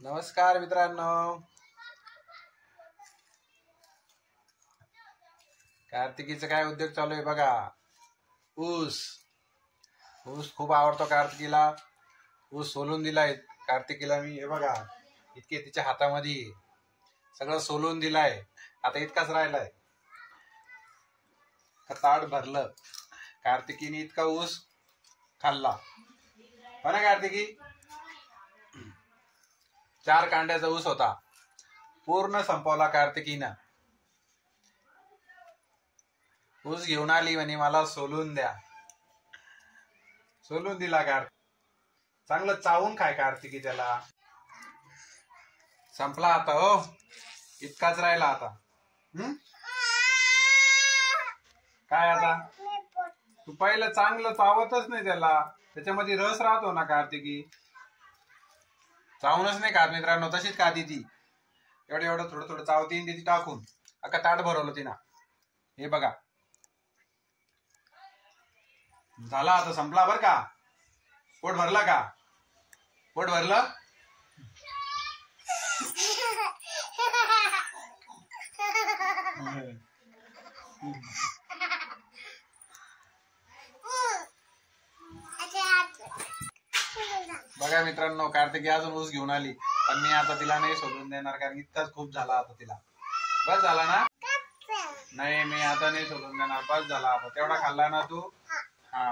नमस्कार मित्रांनो, कार्तिकीचा काय उद्योग चालू आहे बघा. ऊस ऊस खूप आवडतो कार्तिकीला. ऊस सोलून दिलाय कार्तिकीला मी. हे बघा, इतके तिच्या हातामध्ये सगळं सोलून दिलाय. आता इतकाच राहिलाय. ताट भरलं. कार्तिकीने इतका ऊस खाल्ला हो ना कार्तिकी. 4 कांड्याचा ऊस होता, पूर्ण संपवला कार्तिकीनं. ऊस घेऊन आली म्हणे मला सोलून द्या. सोलून दिला. चांगलं चावून खाय कार्तिकी. त्याला संपला आता. हो, इतकाच राहिला आता. काय आता तू पहिलं चांगलं चावतच नाही त्याला. त्याच्यामध्ये रस राहतो ना कार्तिकी. चावूनच नाही खात मित्रांनो, तशीच खाती ती. एवढं एवढं थोडं थोडं चावती ती टाकून. अख्खा ताट भरवलं तिनं. हे बघा, झाला आता, संपला बर का. पोट भरला का? पोट भरलं. बघा मित्रांनो, कार्तिकी अजून ऊस घेऊन आली, पण मी आता तिला नाही सोडून देणार, कारण इतकाच खूप झाला आता तिला. बस झाला ना? नाही, मी आता नाही सोडून देणार. बस झाला आता. तेवढा खाल्ला ना तू. हा.